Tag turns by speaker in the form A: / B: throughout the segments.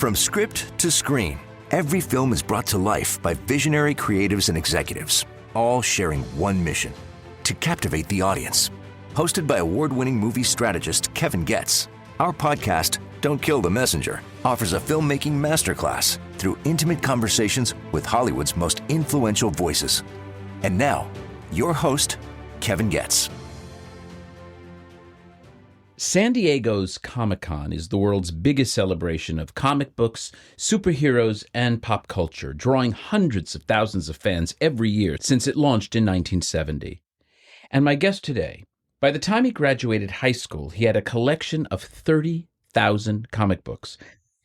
A: From script to screen, every film is brought to life by visionary creatives and executives, all sharing one mission: to captivate the audience. Hosted by award-winning movie strategist Kevin Goetz, our podcast, Don't Kill the Messenger, offers a filmmaking masterclass through intimate conversations with Hollywood's most influential voices. And now, your host, Kevin Goetz.
B: San Diego's Comic-Con is the world's biggest celebration of comic books, superheroes, and pop culture, drawing hundreds of thousands of fans every year since it launched in 1970. And my guest today, by the time he graduated high school, he had a collection of 30,000 comic books,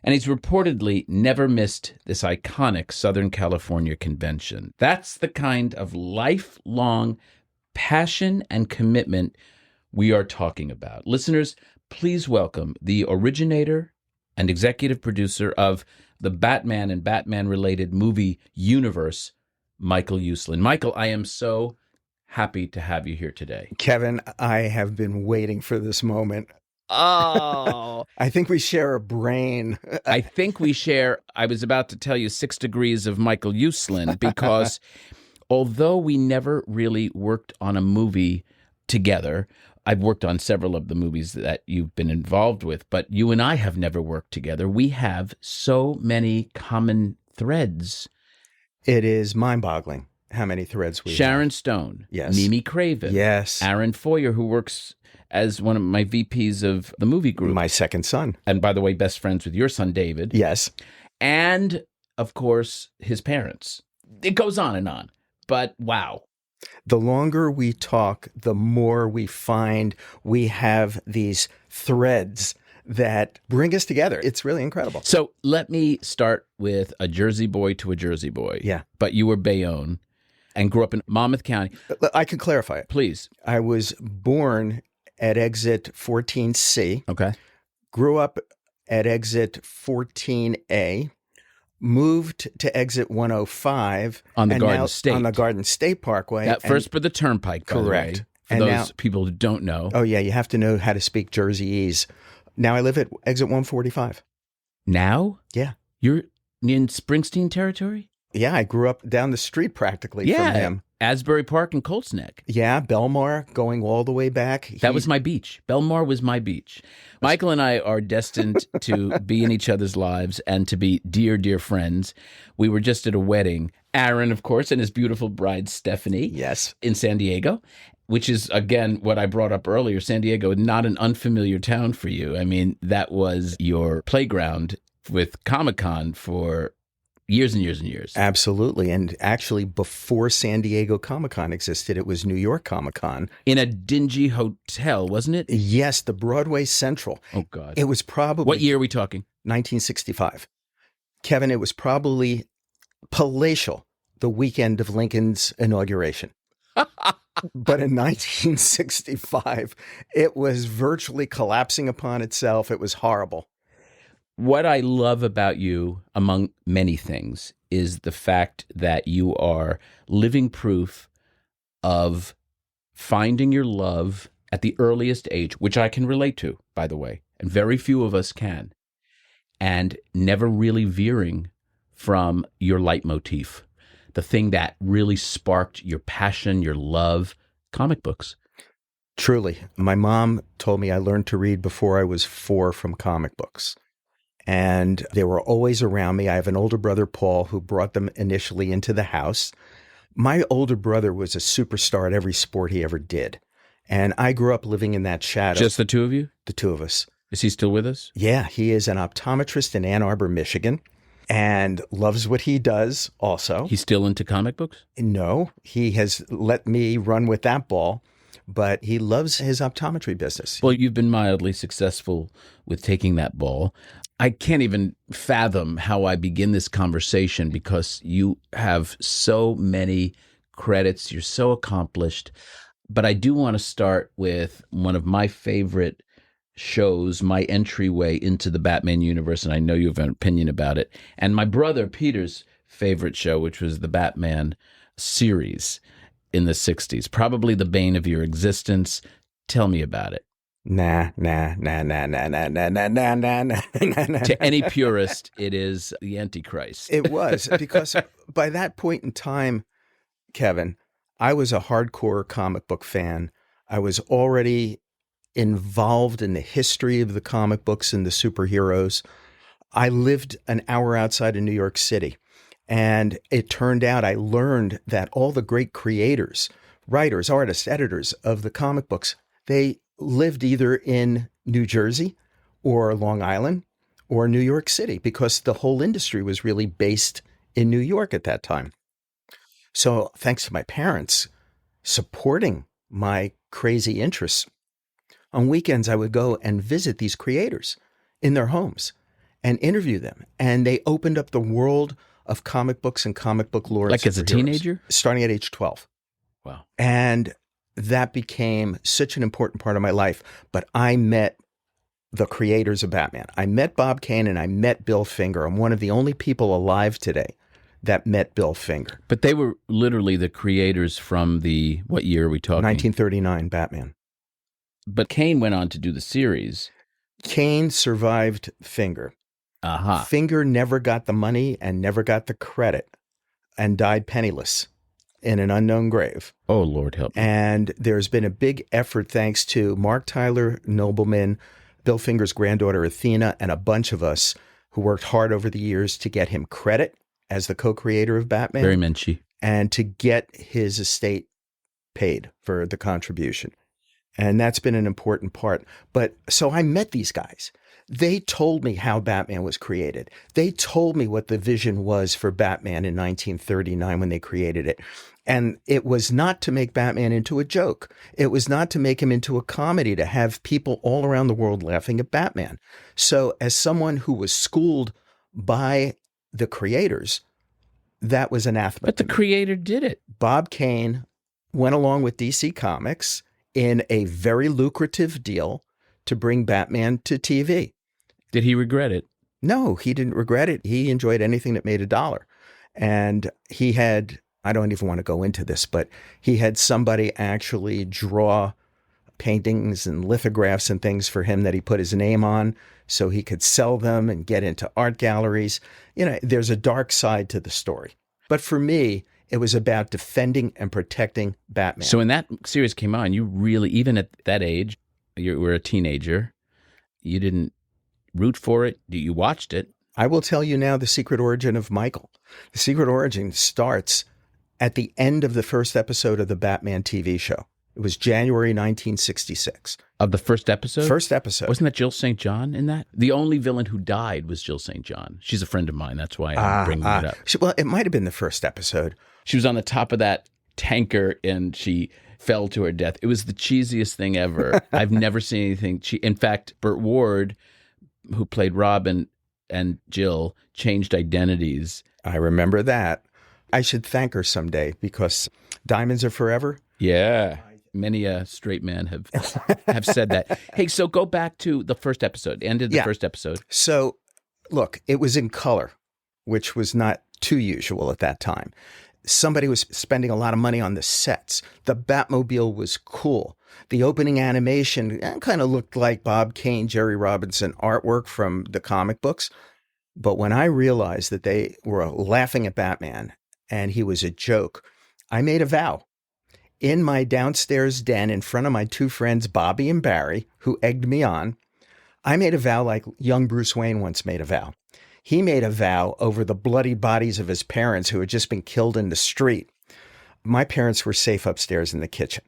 B: and he's reportedly never missed this iconic Southern California convention. That's the kind of lifelong passion and commitment we are talking about. Listeners, please welcome the originator and executive producer of the Batman and Batman-related movie universe, Michael Uslan. Michael, I am so happy to have you here today.
C: Kevin, I have been waiting for this moment.
B: Oh.
C: I think we share a brain.
B: I think we share, I was about to tell you, 6 degrees of Michael Uslan, because although we never really worked on a movie together, I've worked on several of the movies that you've been involved with, but you and I have never worked together. We have so many common threads.
C: It is mind-boggling how many threads we have.
B: Sharon Stone.
C: Yes.
B: Mimi Craven.
C: Yes.
B: Aaron Foyer, who works as one of my VPs of the movie group.
C: My second son.
B: And by the way, best friends with your son, David.
C: Yes.
B: And, of course, his parents. It goes on and on. But wow.
C: The longer we talk, the more we find we have these threads that bring us together. It's really incredible.
B: So let me start with a Jersey boy to a Jersey boy.
C: Yeah.
B: But you were Bayonne and grew up in Monmouth County.
C: I can clarify it.
B: Please.
C: I was born at exit 14C.
B: Okay.
C: Grew up at exit 14A. Moved to exit 105
B: on the Garden State.
C: On the Garden State Parkway.
B: That first for the Turnpike, by
C: correct.
B: The way, for
C: and
B: those
C: now,
B: people who don't know.
C: Oh, yeah, you have to know how to speak Jerseyese. Now I live at exit 145.
B: Now?
C: Yeah.
B: You're in Springsteen territory?
C: Yeah, I grew up down the street practically from him.
B: Asbury Park and Colts Neck.
C: Yeah, Belmar, going all the way back.
B: That was my beach. Belmar was my beach. Michael and I are destined to be in each other's lives and to be dear, dear friends. We were just at a wedding. Aaron, of course, and his beautiful bride, Stephanie.
C: Yes.
B: In San Diego, which is, again, what I brought up earlier. San Diego, not an unfamiliar town for you. I mean, that was your playground with Comic-Con for years and years and years.
C: Absolutely. And actually, before San Diego Comic-Con existed, it was New York Comic-Con.
B: In a dingy hotel, wasn't it?
C: Yes, the Broadway Central.
B: Oh, God.
C: It was probably...
B: What year are we talking?
C: 1965. Kevin, it was probably palatial the weekend of Lincoln's inauguration. But in 1965, it was virtually collapsing upon itself. It was horrible.
B: What I love about you, among many things, is the fact that you are living proof of finding your love at the earliest age, which I can relate to, by the way, and very few of us can, and never really veering from your leitmotif, the thing that really sparked your passion, your love, comic books.
C: Truly. My mom told me I learned to read before I was 4 from comic books. And they were always around me. I have an older brother, Paul, who brought them initially into the house. My older brother was a superstar at every sport he ever did. And I grew up living in that shadow.
B: Just the two of you?
C: The two of us.
B: Is he still with us?
C: Yeah, he is an optometrist in Ann Arbor, Michigan, and loves what he does also.
B: He's still into comic books?
C: No, he has let me run with that ball, but he loves his optometry business.
B: Well, you've been mildly successful with taking that ball. I can't even fathom how I begin this conversation because you have so many credits. You're so accomplished. But I do want to start with one of my favorite shows, my entryway into the Batman universe, and I know you have an opinion about it, and my brother Peter's favorite show, which was the Batman series in the 60s, probably the bane of your existence. Tell me about it.
C: Nah.
B: To any purist, it is the Antichrist.
C: It was, because by that point in time, Kevin, I was a hardcore comic book fan. I was already involved in the history of the comic books and the superheroes. I lived an hour outside of New York City. And it turned out I learned that all the great creators, writers, artists, editors of the comic books, they lived either in New Jersey or Long Island or New York City, because the whole industry was really based in New York at that time. So thanks to my parents supporting my crazy interests, on weekends I would go and visit these creators in their homes and interview them. And they opened up the world of comic books and comic book lore.
B: Like as a teenager?
C: Starting at age 12.
B: Wow.
C: And that became such an important part of my life. But I met the creators of Batman. I met Bob Kane and I met Bill Finger. I'm one of the only people alive today that met Bill Finger.
B: But they were literally the creators from the, what year are we talking?
C: 1939 Batman.
B: But Kane went on to do the series.
C: Kane survived Finger.
B: Aha.
C: Finger never got the money and never got the credit and died penniless in an unknown grave.
B: Oh, Lord help me.
C: And there's been a big effort thanks to Mark Tyler Nobleman, Bill Finger's granddaughter Athena, and a bunch of us who worked hard over the years to get him credit as the co-creator of Batman.
B: Very menschy.
C: And to get his estate paid for the contribution. And that's been an important part. But so I met these guys. They told me how Batman was created. They told me what the vision was for Batman in 1939 when they created it. And it was not to make Batman into a joke. It was not to make him into a comedy, to have people all around the world laughing at Batman. So as someone who was schooled by the creators, that was anathema.
B: But the creator did it.
C: Bob Kane went along with DC Comics in a very lucrative deal to bring Batman to TV.
B: Did he regret it?
C: No, he didn't regret it. He enjoyed anything that made $1. And he had, I don't even want to go into this, but he had somebody actually draw paintings and lithographs and things for him that he put his name on so he could sell them and get into art galleries. You know, there's a dark side to the story. But for me, it was about defending and protecting Batman.
B: So when that series came on, you really, even at that age, you were a teenager, you didn't root for it? You watched it?
C: I will tell you now the secret origin of Michael. The secret origin starts at the end of the first episode of the Batman TV show. It was January 1966.
B: Of the first episode?
C: First episode.
B: Wasn't that Jill St. John in that? The only villain who died was Jill St. John. She's a friend of mine. That's why I'm bringing it up.
C: Well, it might have been the first episode.
B: She was on the top of that tanker and she fell to her death. It was the cheesiest thing ever. I've never seen anything. In fact, Burt Ward, who played Robin, and Jill changed identities.
C: I remember that. I should thank her someday because diamonds are forever.
B: Yeah. Many a straight man have said that. Hey, so go back to the first episode. Ended the first episode.
C: So, look, it was in color, which was not too usual at that time. Somebody was spending a lot of money on the sets. The Batmobile was cool. The opening animation kind of looked like Bob Kane, Jerry Robinson artwork from the comic books. But when I realized that they were laughing at Batman and he was a joke, I made a vow. In my downstairs den in front of my two friends, Bobby and Barry, who egged me on, I made a vow like young Bruce Wayne once made a vow. He made a vow over the bloody bodies of his parents who had just been killed in the street. My parents were safe upstairs in the kitchen,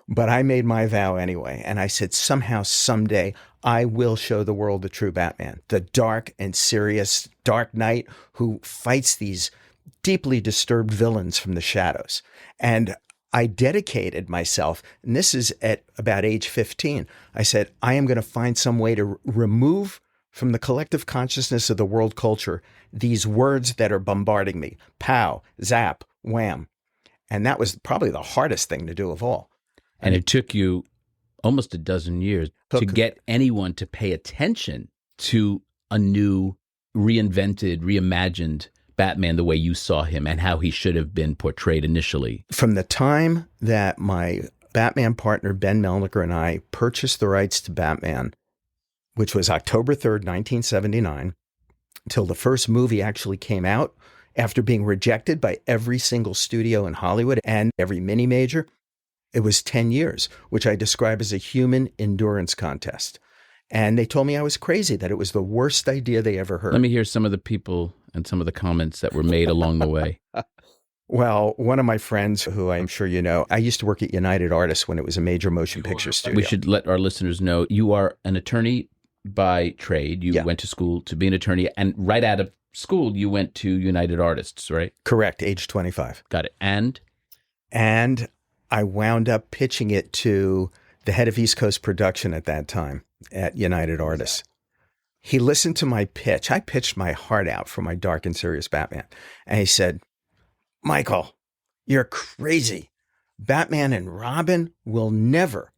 C: but I made my vow anyway. And I said, somehow, someday, I will show the world the true Batman, the dark and serious Dark Knight who fights these deeply disturbed villains from the shadows. And I dedicated myself, and this is at about age 15. I said, I am going to find some way to remove from the collective consciousness of the world culture these words that are bombarding me. Pow, zap, wham. And that was probably the hardest thing to do of all.
B: And it took you almost a dozen years to get anyone to pay attention to a new, reinvented, reimagined Batman the way you saw him and how he should have been portrayed initially.
C: From the time that my Batman partner Ben Melnicker and I purchased the rights to Batman, which was October 3rd, 1979, till the first movie actually came out after being rejected by every single studio in Hollywood and every mini major. It was 10 years, which I describe as a human endurance contest. And they told me I was crazy, that it was the worst idea they ever heard.
B: Let me hear some of the people and some of the comments that were made along the way.
C: Well, one of my friends, who I'm sure you know, I used to work at United Artists when it was a major motion picture studio.
B: We should let our listeners know you are an attorney by trade. You went to school to be an attorney, and right out of school, you went to United Artists, right?
C: Correct, age 25.
B: Got it. And
C: I wound up pitching it to the head of East Coast production at that time at United Artists. He listened to my pitch. I pitched my heart out for my dark and serious Batman. And he said, Michael, you're crazy. Batman and Robin will never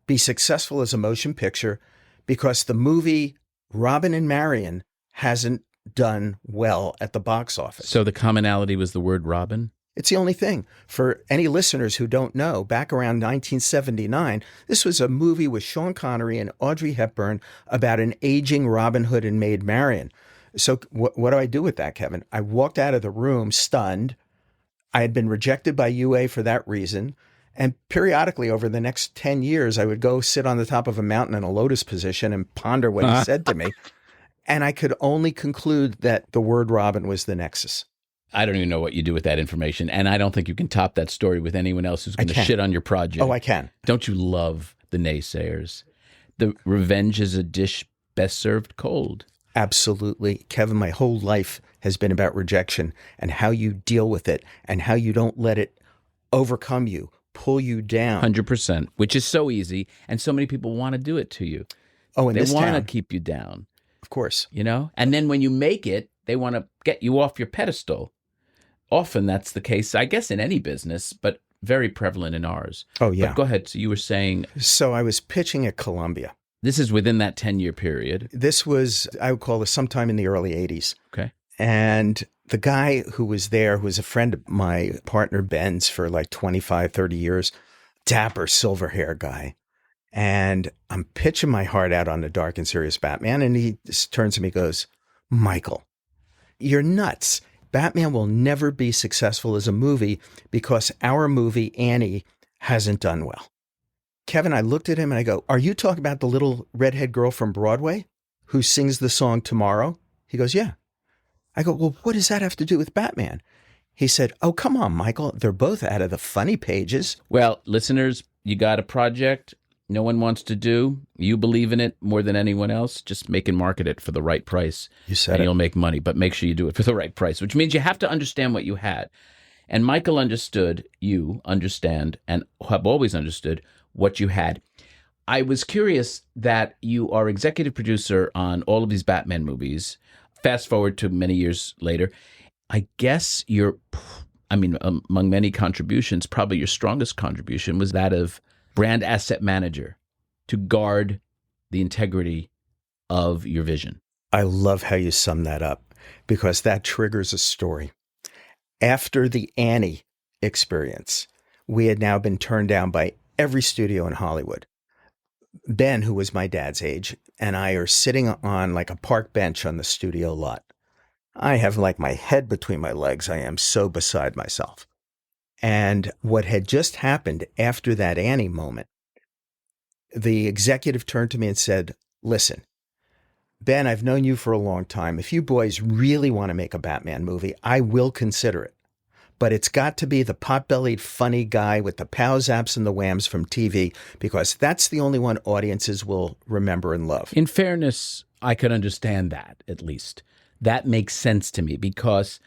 C: be successful as a motion picture because the movie Robin and Marion hasn't done well at the box office.
B: So the commonality was the word Robin?
C: It's the only thing. For any listeners who don't know, back around 1979, this was a movie with Sean Connery and Audrey Hepburn about an aging Robin Hood and Maid Marian. So what do I do with that, Kevin? I walked out of the room stunned. I had been rejected by UA for that reason. And periodically over the next 10 years, I would go sit on the top of a mountain in a lotus position and ponder what he said to me. And I could only conclude that the word Robin was the nexus.
B: I don't even know what you do with that information. And I don't think you can top that story with anyone else who's going to shit on your project.
C: Oh, I can.
B: Don't you love the naysayers? The revenge is a dish best served cold.
C: Absolutely. Kevin, my whole life has been about rejection and how you deal with it and how you don't let it overcome you, pull you down.
B: 100%, which is so easy. And so many people want to do it to you.
C: Oh, in this town.
B: They want to keep you down.
C: Of course.
B: You know? And then when you make it, they want to get you off your pedestal. Often that's the case, I guess, in any business, but very prevalent in ours.
C: Oh, yeah.
B: But go ahead. So you were saying...
C: So I was pitching at Columbia.
B: This is within that 10-year period.
C: This was, I would call this sometime in the early 80s.
B: Okay.
C: And the guy who was there, who was a friend of my partner Ben's for like 25, 30 years, dapper, silver hair guy. And I'm pitching my heart out on the dark and serious Batman. And he just turns to me and goes, Michael, you're nuts. Batman will never be successful as a movie because our movie, Annie, hasn't done well. Kevin, I looked at him and I go, are you talking about the little redhead girl from Broadway who sings the song Tomorrow? He goes, yeah. I go, well, what does that have to do with Batman? He said, oh, come on, Michael. They're both out of the funny pages.
B: Well, listeners, you got a project no one wants to do. You believe in it more than anyone else. Just make and market it for the right price.
C: You said
B: and
C: it.
B: You'll make money, but make sure you do it for the right price, which means you have to understand what you had. And Michael understood, you understand, and have always understood what you had. I was curious that you are executive producer on all of these Batman movies. Fast forward to many years later. I guess among many contributions, probably your strongest contribution was that of brand asset manager to guard the integrity of your vision.
C: I love how you sum that up because that triggers a story. After the Annie experience, we had now been turned down by every studio in Hollywood. Ben, who was my dad's age, and I are sitting on like a park bench on the studio lot. I have like my head between my legs. I am so beside myself. And what had just happened after that Annie moment, the executive turned to me and said, listen, Ben, I've known you for a long time. If you boys really want to make a Batman movie, I will consider it. But it's got to be the pot-bellied funny guy with the pow zaps and the whams from TV, because that's the only one audiences will remember and love.
B: In fairness, I could understand that, at least. That makes sense to me, because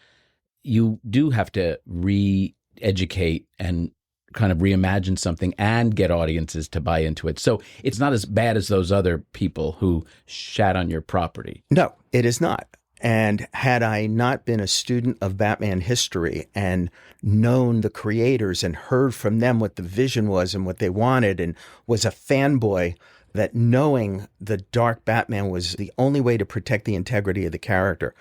B: you do have to re-educate and kind of reimagine something and get audiences to buy into it. So it's not as bad as those other people who shat on your property.
C: No, it is not. And had I not been a student of Batman history and known the creators and heard from them what the vision was and what they wanted, and was a fanboy, that knowing the dark Batman was the only way to protect the integrity of the character,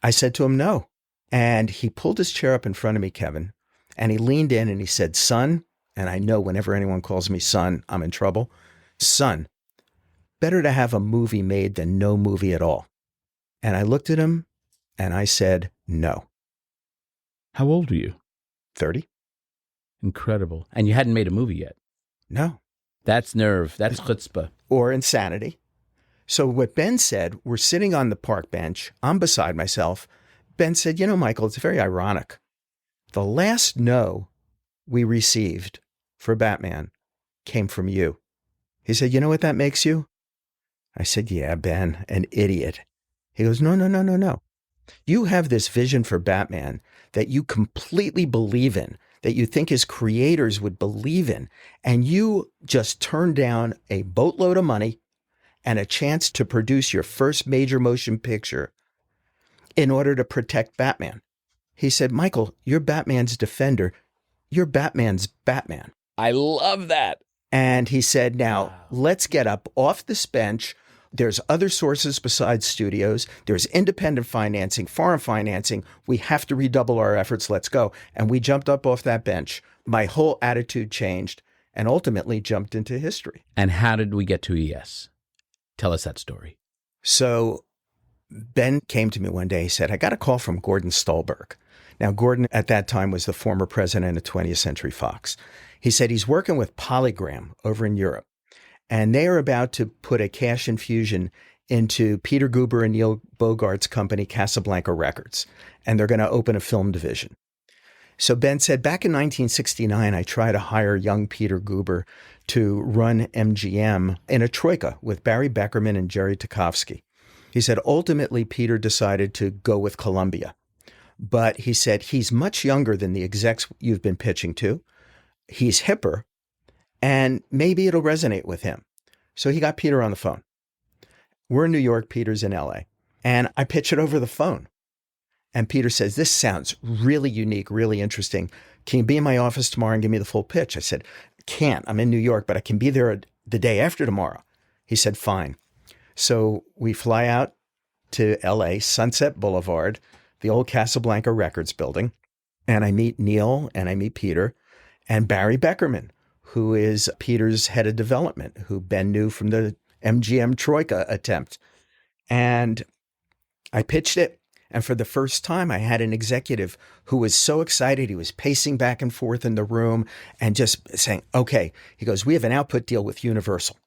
C: I said to him, no. And he pulled his chair up in front of me, Kevin, and he leaned in and he said, son, and I know whenever anyone calls me son, I'm in trouble. Son, better to have a movie made than no movie at all. And I looked at him and I said, no.
B: How old were you?
C: 30?
B: Incredible. And you hadn't made a movie yet?
C: No.
B: That's nerve. That's chutzpah.
C: Or insanity. So what Ben said, we're sitting on the park bench. I'm beside myself. Ben said, you know, Michael, it's very ironic. The last no we received for Batman came from you. He said, you know what that makes you? I said, yeah, Ben, an idiot. He goes, no. You have this vision for Batman that you completely believe in, that you think his creators would believe in, and you just turned down a boatload of money and a chance to produce your first major motion picture in order to protect Batman. He said, Michael, you're Batman's defender. You're Batman's Batman.
B: I love that.
C: And he said, now, let's get up off this bench. There's other sources besides studios. There's independent financing, foreign financing. We have to redouble our efforts. Let's go. And we jumped up off that bench. My whole attitude changed and ultimately jumped into history.
B: And how did we get to ES? Tell us that story.
C: So Ben came to me one day. He said, I got a call from Gordon Stolberg. Now, Gordon at that time was the former president of 20th Century Fox. He said he's working with Polygram over in Europe. And they are about to put a cash infusion into Peter Guber and Neil Bogart's company, Casablanca Records. And they're going to open a film division. So Ben said, back in 1969, I tried to hire young Peter Guber to run MGM in a troika with Barry Beckerman and Jerry Tarkovsky. He said, ultimately, Peter decided to go with Columbia. But he said, he's much younger than the execs you've been pitching to. He's hipper. And maybe it'll resonate with him. So he got Peter on the phone. We're in New York, Peter's in LA. And I pitch it over the phone. And Peter says, this sounds really unique, really interesting. Can you be in my office tomorrow and give me the full pitch? I said, can't. I'm in New York, but I can be there the day after tomorrow. He said, fine. So we fly out to LA, Sunset Boulevard, the old Casablanca Records building. And I meet Neil and I meet Peter and Barry Beckerman, who is Peter's head of development, who Ben knew from the MGM Troika attempt. And I pitched it. And for the first time, I had an executive who was so excited. He was pacing back and forth in the room and just saying, okay, he goes, we have an output deal with Universal.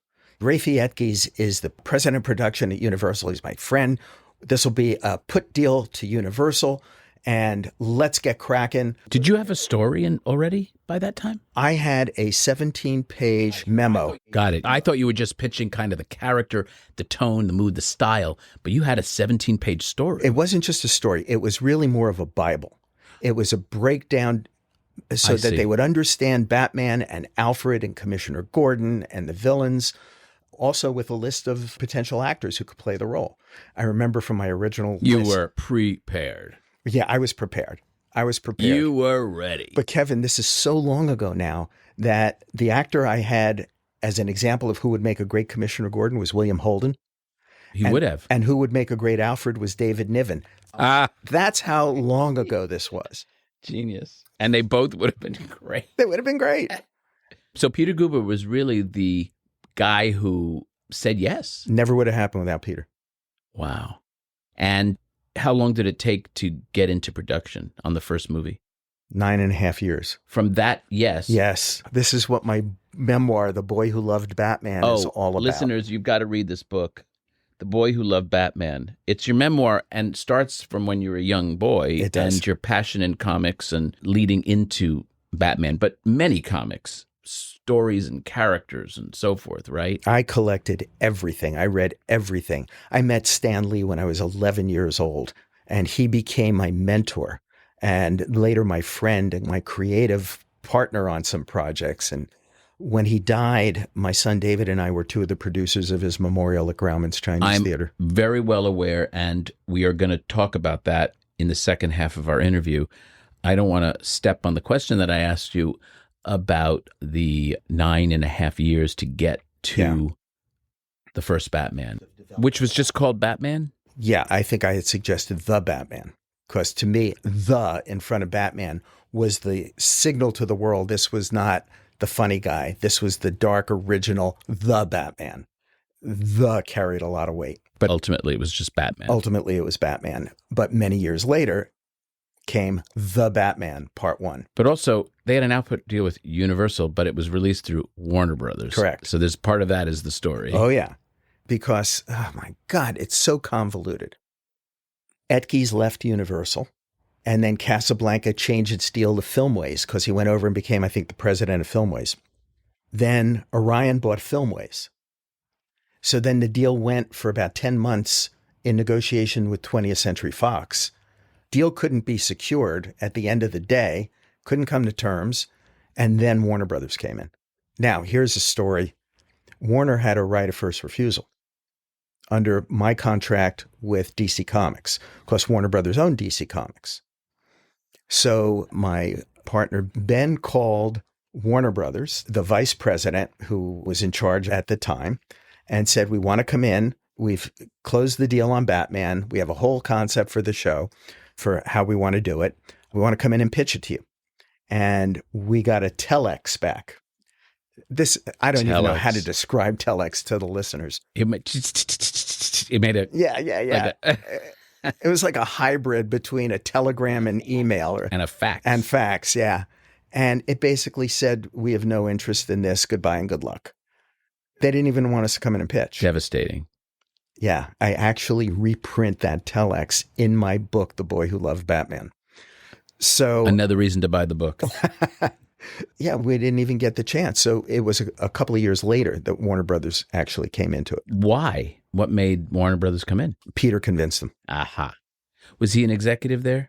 C: Rafi Etkes is the president of production at Universal. He's my friend. This will be a put deal to Universal. And let's get cracking.
B: Did you have a story already by that time?
C: I had a 17-page memo.
B: Got it. I thought you were just pitching kind of the character, the tone, the mood, the style, but you had a 17-page story.
C: It wasn't just a story. It was really more of a Bible. It was a breakdown so that they would understand Batman and Alfred and Commissioner Gordon and the villains, also with a list of potential actors who could play the role. I remember from my original
B: You
C: list,
B: were prepared.
C: Yeah, I was prepared.
B: You were ready.
C: But Kevin, this is so long ago now that the actor I had as an example of who would make a great Commissioner Gordon was William Holden.
B: He would have.
C: And who would make a great Alfred was David Niven. That's how long ago this was.
B: Genius. And they both would have been great.
C: They would have been great.
B: So Peter Guber was really the guy who said yes.
C: Never would have happened without Peter.
B: Wow. And how long did it take to get into production on the first movie?
C: 9.5 years.
B: From that, yes.
C: Yes. This is what my memoir, The Boy Who Loved Batman, is all about.
B: Listeners, you've got to read this book, The Boy Who Loved Batman. It's your memoir and starts from when you were a young boy.
C: It does.
B: And your passion in comics and leading into Batman, but many comics, stories and characters and so forth, right?
C: I collected everything. I read everything. I met Stan Lee when I was 11 years old, and he became my mentor and later my friend and my creative partner on some projects. And when he died, my son David and I were two of the producers of his memorial at Grauman's Chinese Theater.
B: I'm very well aware, and we are going to talk about that in the second half of our interview. I don't want to step on the question that I asked you about the 9.5 years to get to the first Batman, which was just called Batman?
C: Yeah, I think I had suggested the Batman, because to me, the in front of Batman was the signal to the world. This was not the funny guy. This was the dark original, the Batman. The carried a lot of weight.
B: But ultimately, it was just Batman.
C: Ultimately, it was Batman. But many years later came The Batman Part 1.
B: But also, they had an output deal with Universal, but it was released through Warner Brothers.
C: Correct.
B: So there's part of that is the story.
C: Oh, yeah. Because, oh my God, it's so convoluted. Etkes left Universal, and then Casablanca changed its deal to Filmways because he went over and became, I think, the president of Filmways. Then Orion bought Filmways. So then the deal went for about 10 months in negotiation with 20th Century Fox. Deal couldn't be secured at the end of the day, couldn't come to terms, and then Warner Brothers came in. Now, here's a story. Warner had a right of first refusal under my contract with DC Comics, because Warner Brothers owned DC Comics. So my partner, Ben, called Warner Brothers, the vice president who was in charge at the time, and said, we want to come in. We've closed the deal on Batman. We have a whole concept for the show for how we want to do it. We want to come in and pitch it to you. And we got a telex back. This, I don't even know how to describe telex to the listeners.
B: It made a...
C: Yeah. It was like a hybrid between a telegram and email.
B: And a fax.
C: And fax, yeah. And it basically said, we have no interest in this. Goodbye and good luck. They didn't even want us to come in and pitch.
B: Devastating.
C: Yeah. I actually reprint that telex in my book, The Boy Who Loved Batman. So
B: another reason to buy the book.
C: Yeah, we didn't even get the chance. So it was a couple of years later that Warner Brothers actually came into it.
B: Why? What made Warner Brothers come in?
C: Peter convinced them.
B: Aha. Was he an executive there?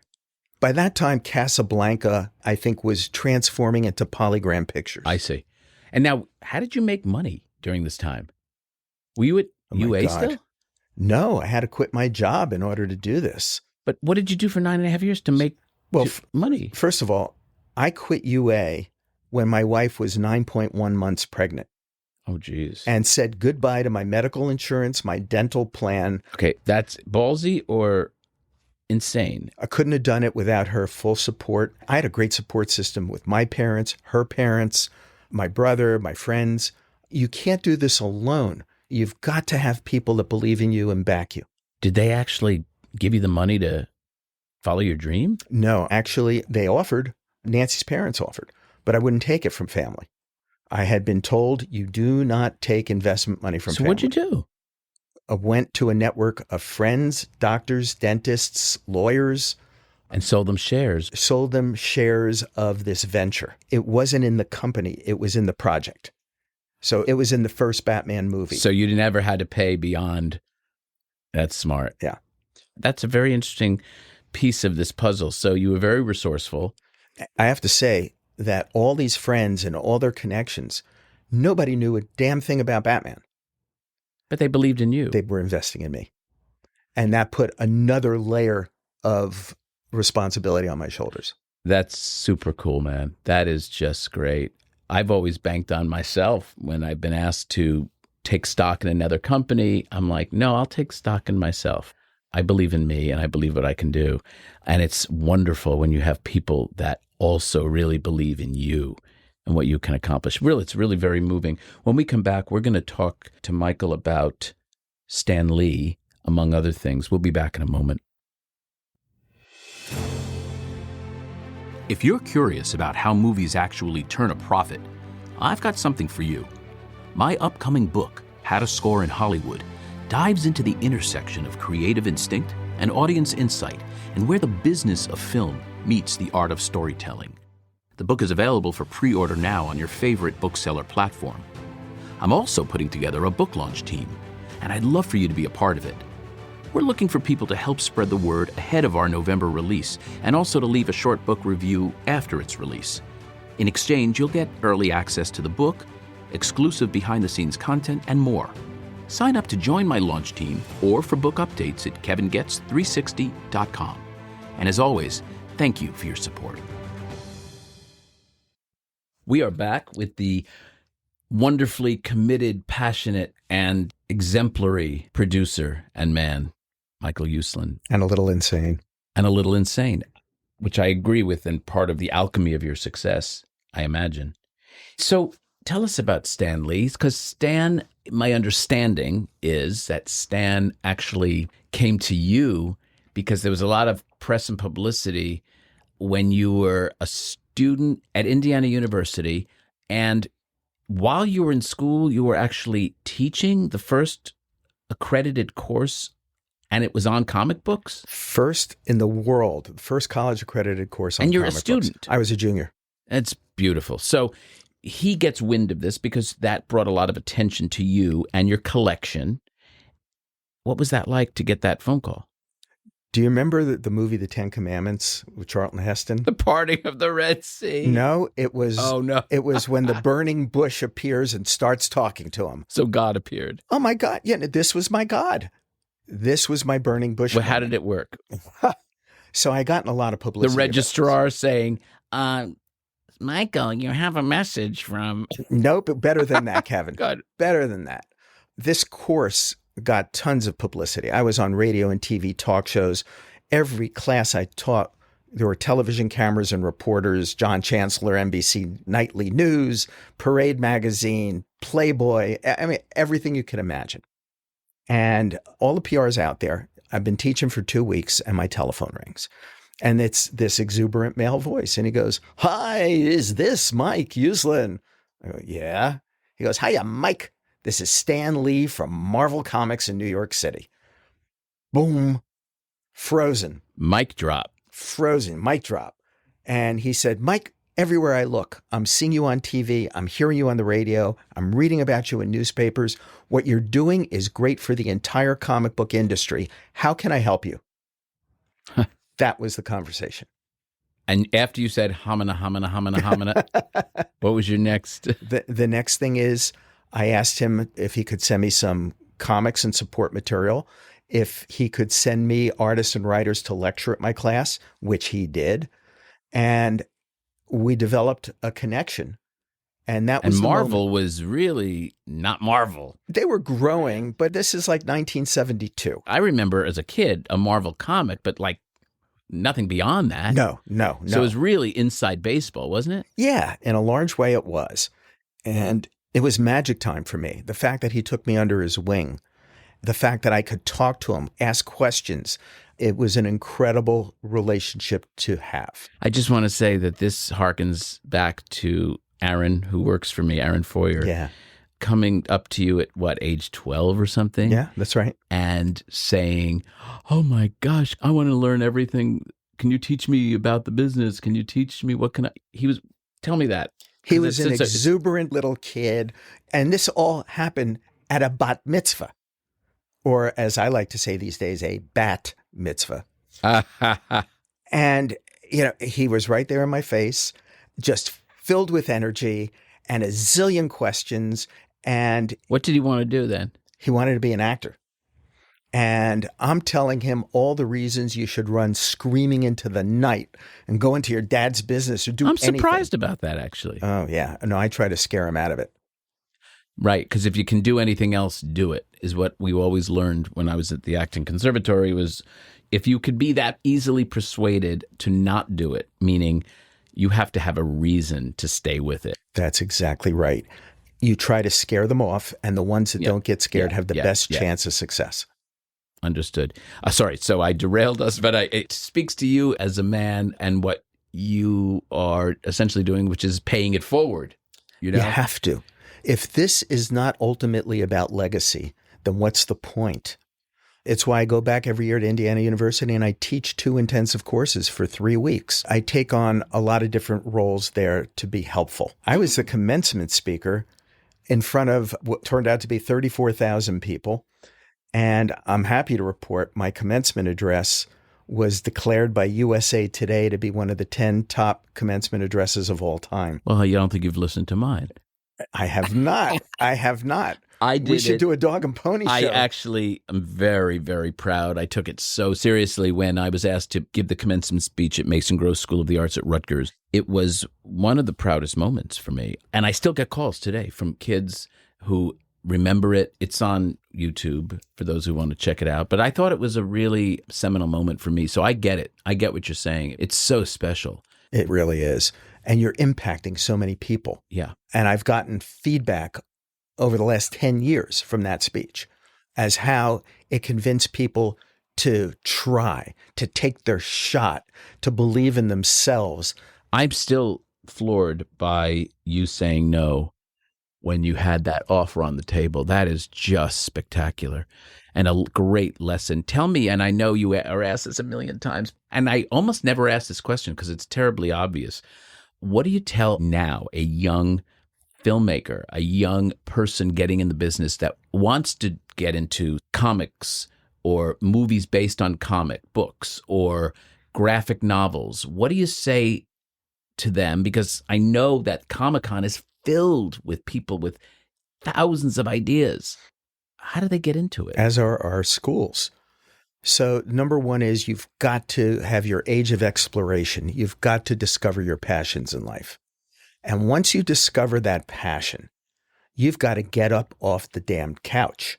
C: By that time, Casablanca, I think, was transforming into Polygram Pictures.
B: I see. And now, how did you make money during this time? Were you at UA still?
C: No, I had to quit my job in order to do this.
B: But what did you do for 9.5 years to make money?
C: First of all, I quit UA when my wife was 9.1 months pregnant.
B: Oh, geez.
C: And said goodbye to my medical insurance, my dental plan.
B: Okay, that's ballsy or insane?
C: I couldn't have done it without her full support. I had a great support system with my parents, her parents, my brother, my friends. You can't do this alone. You've got to have people that believe in you and back you.
B: Did they actually give you the money to follow your dream?
C: No, actually, they offered. Nancy's parents offered, but I wouldn't take it from family. I had been told you do not take investment money from family.
B: So what'd you do?
C: I went to a network of friends, doctors, dentists, lawyers.
B: And sold them shares.
C: Sold them shares of this venture. It wasn't in the company. It was in the project. So it was in the first Batman movie.
B: So you never had to pay beyond. That's smart.
C: Yeah.
B: That's a very interesting piece of this puzzle. So you were very resourceful.
C: I have to say that all these friends and all their connections, nobody knew a damn thing about Batman.
B: But they believed in you.
C: They were investing in me. And that put another layer of responsibility on my shoulders.
B: That's super cool, man. That is just great. I've always banked on myself when I've been asked to take stock in another company. I'm like, no, I'll take stock in myself. I believe in me and I believe what I can do. And it's wonderful when you have people that also really believe in you and what you can accomplish. Really, it's really very moving. When we come back, we're going to talk to Michael about Stan Lee, among other things. We'll be back in a moment. If you're curious about how movies actually turn a profit, I've got something for you. My upcoming book, How to Score in Hollywood, dives into the intersection of creative instinct and audience insight and where the business of film meets the art of storytelling. The book is available for pre-order now on your favorite bookseller platform. I'm also putting together a book launch team, and I'd love for you to be a part of it. We're looking for people to help spread the word ahead of our November release and also to leave a short book review after its release. In exchange, you'll get early access to the book, exclusive behind-the-scenes content, and more. Sign up to join my launch team or for book updates at kevingoetz360.com. And as always, thank you for your support. We are back with the wonderfully committed, passionate, and exemplary producer and man, Michael Uslan.
C: And a little insane.
B: And a little insane, which I agree with, and part of the alchemy of your success, I imagine. So tell us about Stan Lee, because Stan, my understanding is that Stan actually came to you because there was a lot of press and publicity when you were a student at Indiana University. And while you were in school, you were actually teaching the first accredited course, and it was on comic books?
C: First in the world, first college accredited course on
B: And you're a
C: comic
B: student.
C: books. I was a junior.
B: That's beautiful. So he gets wind of this because that brought a lot of attention to you and your collection. What was that like to get that phone call?
C: Do you remember the movie The Ten Commandments with Charlton Heston?
B: The parting of the Red Sea.
C: No, it was.
B: Oh, no.
C: It was when the burning bush appears and starts talking to him.
B: So God appeared.
C: Oh my God! Yeah, this was my God. This was my burning bush.
B: Well, how did it work?
C: So I got in a lot of publicity.
B: The registrar saying, Michael, you have a message from...
C: Nope, better than that, Kevin.
B: God.
C: Better than that. This course got tons of publicity. I was on radio and TV talk shows. Every class I taught, there were television cameras and reporters, John Chancellor, NBC Nightly News, Parade Magazine, Playboy, I mean, everything you could imagine. And all the PRs out there. I've been teaching for 2 weeks and my telephone rings. And it's this exuberant male voice. And he goes, "Hi, is this Mike Uslan?" I go, "Yeah." He goes, "Hiya, Mike. This is Stan Lee from Marvel Comics in New York City." Boom. Frozen.
B: Mic drop.
C: Frozen. Mic drop. And he said, "Mike, everywhere I look, I'm seeing you on TV. I'm hearing you on the radio. I'm reading about you in newspapers. What you're doing is great for the entire comic book industry. How can I help you?" That was the conversation.
B: And after you said homina, homina, homina, homina, what was your next?
C: The next thing is I asked him if he could send me some comics and support material, if he could send me artists and writers to lecture at my class, which he did. And we developed a connection. And that was
B: And Marvel was really not Marvel.
C: They were growing, but this is like 1972.
B: I remember as a kid a Marvel comic, but like nothing beyond that.
C: No.
B: So it was really inside baseball, wasn't it?
C: Yeah, in a large way it was. And it was magic time for me. The fact that he took me under his wing, the fact that I could talk to him, ask questions, it was an incredible relationship to have.
B: I just want to say that this harkens back to Aaron, who works for me, Aaron Foyer.
C: Yeah.
B: Coming up to you at what, age 12 or something?
C: Yeah, that's right.
B: And saying, "Oh my gosh, I want to learn everything. Can you teach me about the business? Can you teach me tell me that."
C: He was an exuberant little kid. And this all happened at a bat mitzvah, or as I like to say these days, a bat mitzvah. And, he was right there in my face, just filled with energy and a zillion questions. And
B: what did he want to do then?
C: He wanted to be an actor. And I'm telling him all the reasons you should run screaming into the night and go into your dad's business or do anything.
B: I'm surprised about that, actually.
C: Oh, yeah. No, I try to scare him out of it.
B: Right, because if you can do anything else, do it, is what we always learned when I was at the acting conservatory, was if you could be that easily persuaded to not do it, meaning you have to have a reason to stay with it.
C: That's exactly right. You try to scare them off, and the ones that don't get scared have the best chance of success.
B: Understood. Sorry, so I derailed us, but it speaks to you as a man and what you are essentially doing, which is paying it forward. You
C: have to. If this is not ultimately about legacy, then what's the point? It's why I go back every year to Indiana University and I teach 2 intensive courses for 3 weeks. I take on a lot of different roles there to be helpful. I was the commencement speaker in front of what turned out to be 34,000 people. And I'm happy to report my commencement address was declared by USA Today to be one of the 10 top commencement addresses of all time.
B: Well, you don't think you've listened to mine?
C: I have not. We should do a dog and pony show.
B: I actually am very, very proud. I took it so seriously when I was asked to give the commencement speech at Mason Gross School of the Arts at Rutgers. It was one of the proudest moments for me. And I still get calls today from kids who remember it. It's on YouTube for those who want to check it out. But I thought it was a really seminal moment for me. So I get it. I get what you're saying. It's so special.
C: It really is. and you're impacting so many people.
B: Yeah.
C: And I've gotten feedback over the last 10 years from that speech as how it convinced people to try, to take their shot, to believe in themselves.
B: I'm still floored by you saying no when you had that offer on the table. That is just spectacular and a great lesson. Tell me, and I know you are asked this a million times, and I almost never ask this question because it's terribly obvious. What do you tell now a young filmmaker, a young person getting in the business that wants to get into comics or movies based on comic books or graphic novels? What do you say to them? Because I know that Comic-Con is filled with people with thousands of ideas. How do they get into it?
C: As are our schools. So number one is you've got to have your age of exploration. You've got to discover your passions in life. And once you discover that passion, you've got to get up off the damn couch.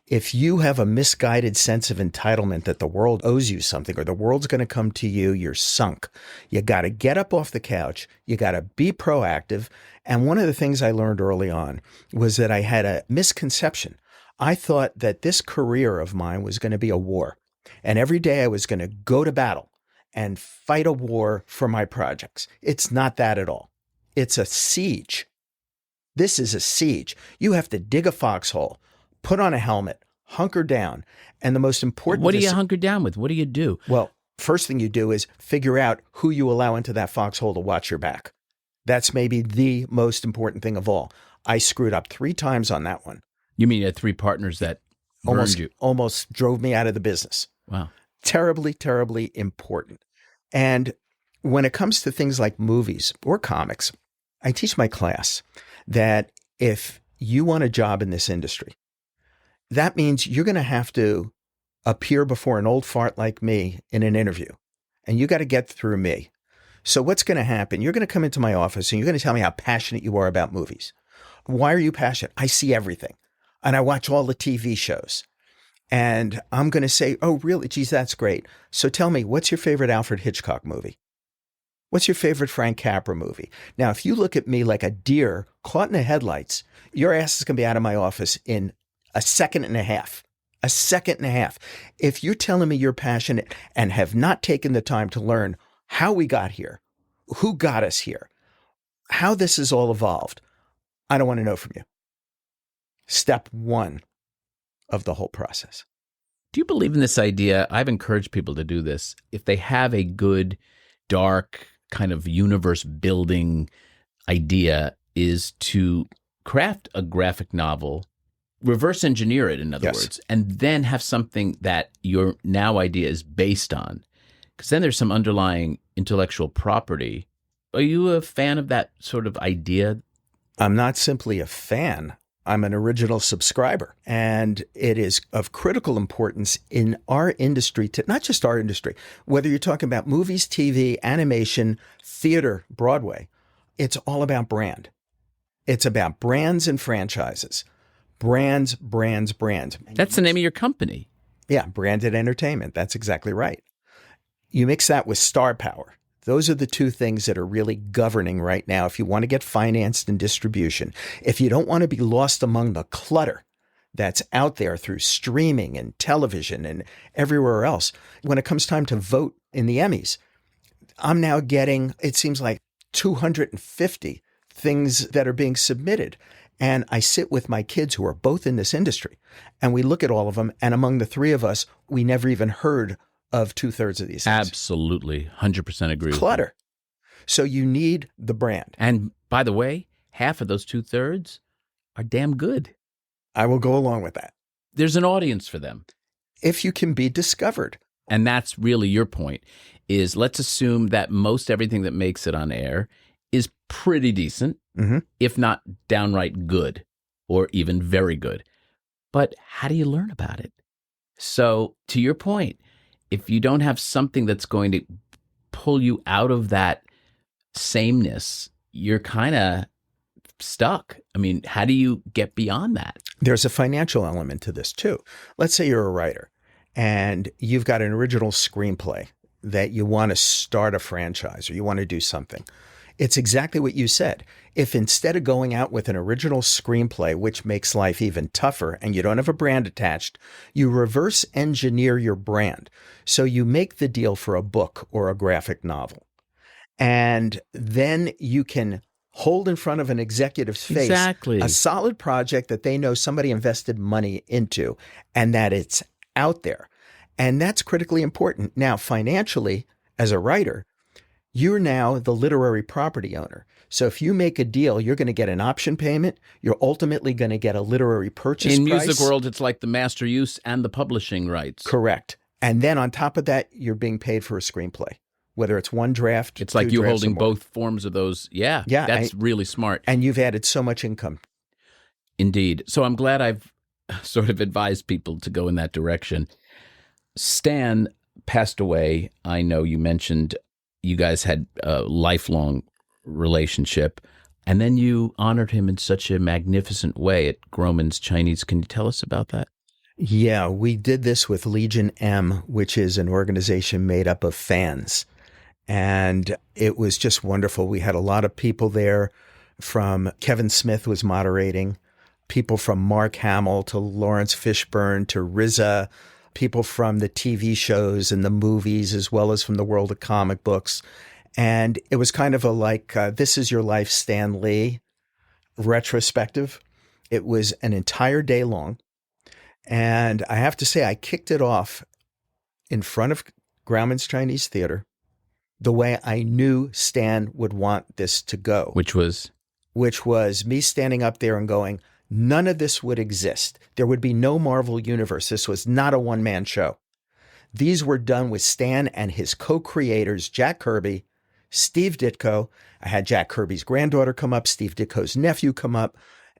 C: If you have a misguided sense of entitlement that the world owes you something or the world's going to come to you, you're sunk. You got to get up off the couch. You got to be proactive. And one of the things I learned early on was that I had a misconception. I thought that this career of mine was going to be a war. And every day I was going to go to battle and fight a war for my projects. It's not that at all. It's a siege. This is a siege. You have to dig a foxhole, put on a helmet, hunker down. And the most important—
B: What do you hunker down with? What do you do?
C: Well, first thing you do is figure out who you allow into that foxhole to watch your back. That's maybe the most important thing of all. I screwed up 3 times on that one.
B: You mean you had 3 partners that burned you?
C: Almost drove me out of the business.
B: Wow.
C: Terribly, terribly important. And when it comes to things like movies or comics, I teach my class that if you want a job in this industry, that means you're going to have to appear before an old fart like me in an interview, and you got to get through me. So what's going to happen? You're going to come into my office and you're going to tell me how passionate you are about movies. Why are you passionate? I see everything, and I watch all the TV shows. And I'm going to say, oh, really? Geez, that's great. So tell me, what's your favorite Alfred Hitchcock movie? What's your favorite Frank Capra movie? Now, if you look at me like a deer caught in the headlights, your ass is going to be out of my office in a second and a half. A second and a half. If you're telling me you're passionate and have not taken the time to learn how we got here, who got us here, how this has all evolved, I don't want to know from you. Step 1 of the whole process.
B: Do you believe in this idea? I've encouraged people to do this. If they have a good, dark, kind of universe building idea, is to craft a graphic novel, reverse engineer it, in other words, and then have something that your now idea is based on. Because then there's some underlying intellectual property. Are you a fan of that sort of idea?
C: I'm not simply a fan. I'm an original subscriber. And it is of critical importance in our industry, to not just our industry, whether you're talking about movies, TV, animation, theater, Broadway, it's all about brand. It's about brands and franchises. Brands, brands, brands.
B: That's the name of your company.
C: Yeah, branded entertainment. That's exactly right. You mix that with star power. Those are the 2 things that are really governing right now. If you want to get financed in distribution, if you don't want to be lost among the clutter that's out there through streaming and television and everywhere else, when it comes time to vote in the Emmys, I'm now getting, it seems like 250 things that are being submitted. And I sit with my kids who are both in this industry, and we look at all of them. And among the 3 of us, we never even heard of 2/3 of these things.
B: Absolutely. 100% agree.
C: Clutter. So you need the brand.
B: And by the way, half of those 2/3 are damn good.
C: I will go along with that.
B: There's an audience for them.
C: If you can be discovered.
B: And that's really your point, is let's assume that most everything that makes it on air is pretty decent, if not downright good, or even very good. But how do you learn about it? So to your point, if you don't have something that's going to pull you out of that sameness, you're kind of stuck. I mean, how do you get beyond that?
C: There's a financial element to this too. Let's say you're a writer and you've got an original screenplay that you want to start a franchise or you want to do something. It's exactly what you said. If instead of going out with an original screenplay, which makes life even tougher, and you don't have a brand attached, you reverse engineer your brand. So you make the deal for a book or a graphic novel. And then you can hold in front of an executive's face a solid project that they know somebody invested money into and that it's out there. And that's critically important. Now, financially, as a writer, you're now the literary property owner. So if you make a deal, you're going to get an option payment. You're ultimately going to get a literary purchase
B: In
C: price.
B: music world, it's like the master use and the publishing rights.
C: Correct. And then on top of that, you're being paid for a screenplay, whether it's one draft.
B: It's like you holding both forms of those. Yeah, that's really smart.
C: And you've added so much income.
B: Indeed. So I'm glad I've sort of advised people to go in that direction. Stan passed away. I know you mentioned you guys had a lifelong relationship, and then you honored him in such a magnificent way at Groman's Chinese. Can you tell us about that?
C: Yeah, we did this with Legion M, which is an organization made up of fans. And it was just wonderful. We had a lot of people there. From Kevin Smith was moderating, people from Mark Hamill to Lawrence Fishburne to RZA, people from the TV shows and the movies, as well as from the world of comic books. And it was kind of a This Is Your Life, Stan Lee retrospective. It was an entire day long. And I have to say, I kicked it off in front of Grauman's Chinese Theater the way I knew Stan would want this to go.
B: Which was
C: me standing up there and going, none of this would exist. There would be no Marvel Universe. This was not a one-man show. These were done with Stan and his co-creators, Jack Kirby, Steve Ditko. I had Jack Kirby's granddaughter come up, Steve Ditko's nephew come up,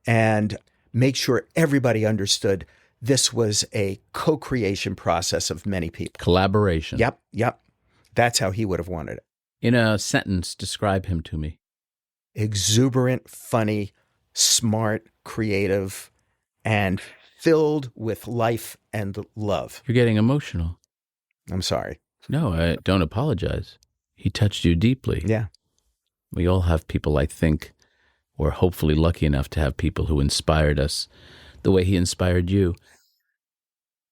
C: and make sure everybody understood this was a co-creation process of many people.
B: Collaboration.
C: Yep. That's how he would have wanted it.
B: In a sentence, describe him to me.
C: Exuberant, funny, smart, creative, and filled with life and love.
B: You're getting emotional.
C: I'm sorry.
B: No, I don't apologize. He touched you deeply.
C: Yeah.
B: We all have people, I think, or hopefully lucky enough to have people who inspired us the way he inspired you.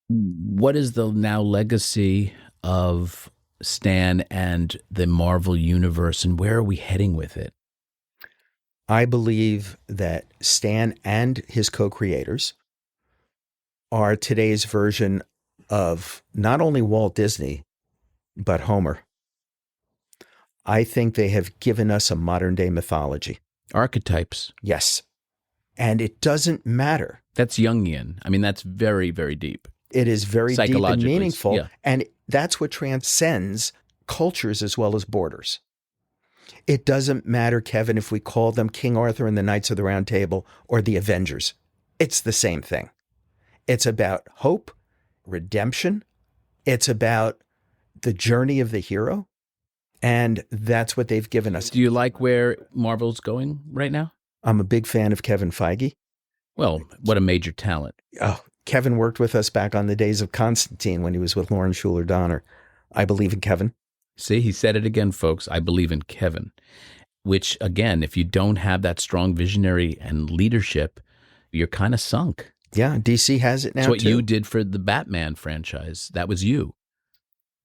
B: What is the now legacy of Stan and the Marvel Universe, and where are we heading with it?
C: I believe that Stan and his co-creators are today's version of not only Walt Disney, but Homer. I think they have given us a modern-day mythology.
B: Archetypes.
C: Yes. And it doesn't matter.
B: That's Jungian. I mean, that's very, very deep.
C: It is very deep and meaningful.
B: Yeah.
C: And that's what transcends cultures as well as borders. It doesn't matter, Kevin, if we call them King Arthur and the Knights of the Round Table or the Avengers. It's the same thing. It's about hope, redemption. It's about the journey of the hero. And that's what they've given us.
B: Do you like where Marvel's going right now?
C: I'm a big fan of Kevin Feige.
B: Well, what a major talent.
C: Oh, Kevin worked with us back on the days of Constantine when he was with Lauren Schuler Donner. I believe in Kevin.
B: See, he said it again, folks. I believe in Kevin, which, again, if you don't have that strong visionary and leadership, you're kind of sunk.
C: Yeah, DC has it now,
B: It's what
C: too.
B: you did for the Batman franchise. That was you.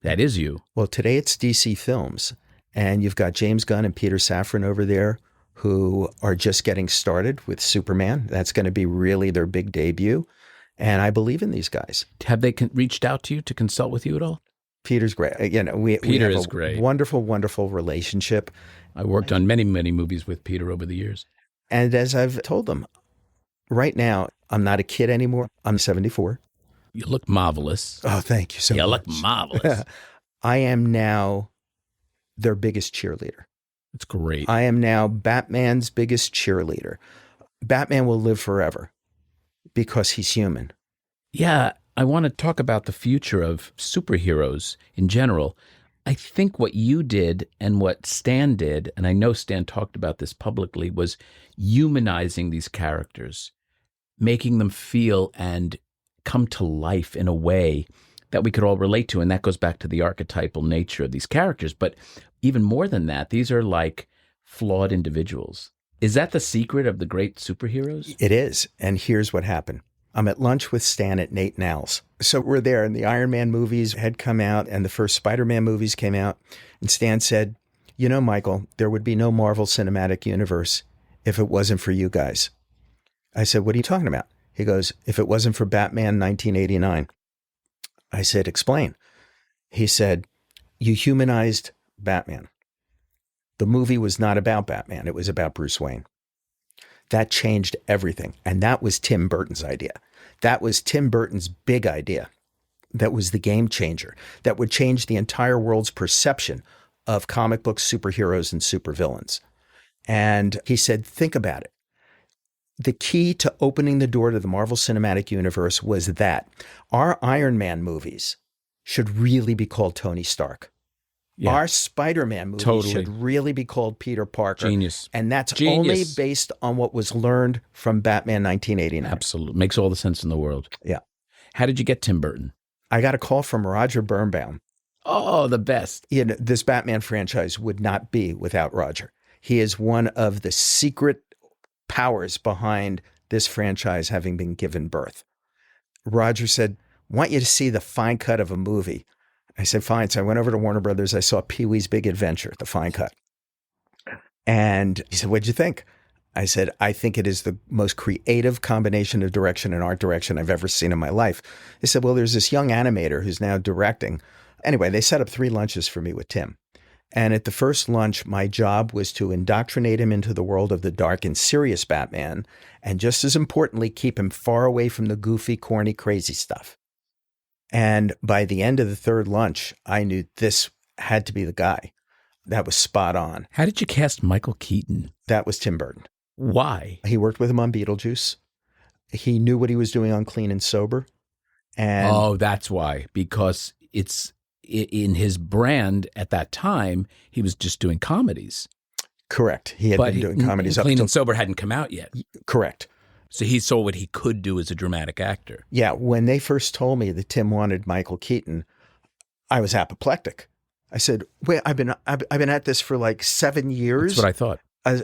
B: That is you.
C: Well, today it's DC Films, and you've got James Gunn and Peter Safran over there who are just getting started with Superman. That's going to be really their big debut, and I believe in these guys.
B: Have they reached out to you to consult with you at all?
C: Peter's great. We have a
B: great.
C: Wonderful, wonderful relationship.
B: I worked on many, many movies with Peter over the years.
C: And as I've told them, right now, I'm not a kid anymore. I'm 74.
B: You look marvelous.
C: Oh, thank you so much.
B: You look marvelous.
C: I am now their biggest cheerleader.
B: It's great.
C: I am now Batman's biggest cheerleader. Batman will live forever because he's human.
B: Yeah, I want to talk about the future of superheroes in general. I think what you did and what Stan did, and I know Stan talked about this publicly, was humanizing these characters, making them feel and come to life in a way that we could all relate to. And that goes back to the archetypal nature of these characters. But even more than that, these are like flawed individuals. Is that the secret of the great superheroes?
C: It is. And here's what happened. I'm at lunch with Stan at Nate Nowell's. So we're there, and the Iron Man movies had come out, and the first Spider-Man movies came out. And Stan said, you know, Michael, there would be no Marvel Cinematic Universe if it wasn't for you guys. I said, what are you talking about? He goes, if it wasn't for Batman 1989. I said, explain. He said, you humanized Batman. The movie was not about Batman. It was about Bruce Wayne. That changed everything. And that was Tim Burton's idea. That was Tim Burton's big idea. That was the game changer. That would change the entire world's perception of comic books, superheroes, and supervillains. And he said, think about it. The key to opening the door to the Marvel Cinematic Universe was that our Iron Man movies should really be called Tony Stark. Yeah. Our Spider-Man movies should really be called Peter Parker.
B: Genius.
C: And that's only based on what was learned from Batman 1989.
B: Absolutely. Makes all the sense in the world.
C: Yeah.
B: How did you get Tim Burton?
C: I got a call from Roger Birnbaum.
B: Oh, the best.
C: You know, this Batman franchise would not be without Roger. He is one of the secret powers behind this franchise having been given birth. Roger said, I want you to see the fine cut of a movie. I said, fine. So I went over to Warner Brothers. I saw Pee-wee's Big Adventure, the fine cut. And he said, what'd you think? I said, I think it is the most creative combination of direction and art direction I've ever seen in my life. They said, well, there's this young animator who's now directing. Anyway, they set up 3 lunches for me with Tim. And at the first lunch, my job was to indoctrinate him into the world of the dark and serious Batman. And just as importantly, keep him far away from the goofy, corny, crazy stuff. And by the end of the 3rd lunch, I knew this had to be the guy. That was spot on.
B: How did you cast Michael Keaton?
C: That was Tim Burton.
B: Why?
C: He worked with him on Beetlejuice. He knew what he was doing on Clean and Sober. And
B: oh, that's why. Because it's in his brand at that time, he was just doing comedies.
C: Correct. He had been doing comedies.
B: Clean and Sober hadn't come out yet.
C: Correct.
B: So he saw what he could do as a dramatic actor.
C: Yeah. When they first told me that Tim wanted Michael Keaton, I was apoplectic. I said, wait, I've been at this for like 7 years.
B: That's what I thought.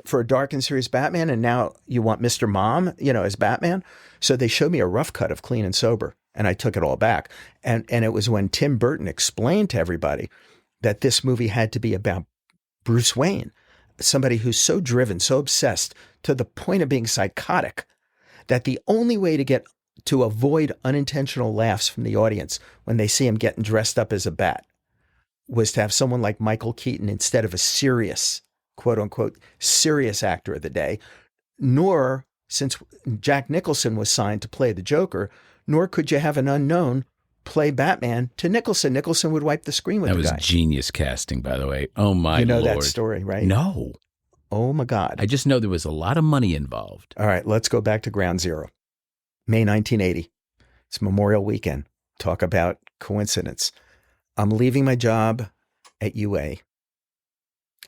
C: For a dark and serious Batman, and now you want Mr. Mom, as Batman? So they showed me a rough cut of Clean and Sober, and I took it all back. And it was when Tim Burton explained to everybody that this movie had to be about Bruce Wayne, somebody who's so driven, so obsessed, to the point of being psychotic, that the only way to avoid unintentional laughs from the audience when they see him getting dressed up as a bat was to have someone like Michael Keaton instead of a serious, quote unquote, serious actor of the day. Nor, since Jack Nicholson was signed to play the Joker, nor could you have an unknown play Batman to Nicholson. Nicholson would wipe the screen with the guy.
B: That was genius casting, by the way. Oh, my Lord.
C: You know that story, right?
B: No.
C: Oh, my God.
B: I just know there was a lot of money involved.
C: All right, let's go back to ground zero. May 1980. It's Memorial Weekend. Talk about coincidence. I'm leaving my job at UA.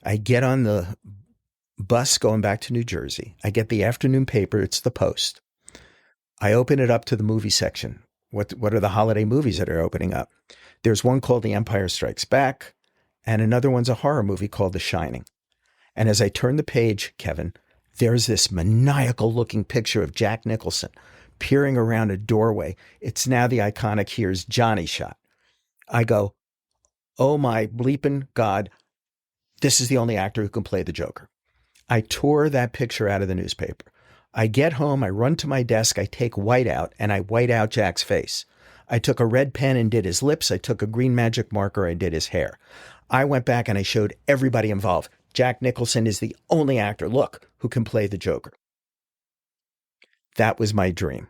C: I get on the bus going back to New Jersey. I get the afternoon paper. It's the Post. I open it up to the movie section. What are the holiday movies that are opening up? There's one called The Empire Strikes Back, and another one's a horror movie called The Shining. And as I turn the page, Kevin, there's this maniacal-looking picture of Jack Nicholson peering around a doorway. It's now the iconic Here's Johnny shot. I go, oh my bleeping God, this is the only actor who can play the Joker. I tore that picture out of the newspaper. I get home, I run to my desk, I take white out, and I white out Jack's face. I took a red pen and did his lips. I took a green magic marker, I did his hair. I went back and I showed everybody involved. Jack Nicholson is the only actor, look, who can play the Joker. That was my dream.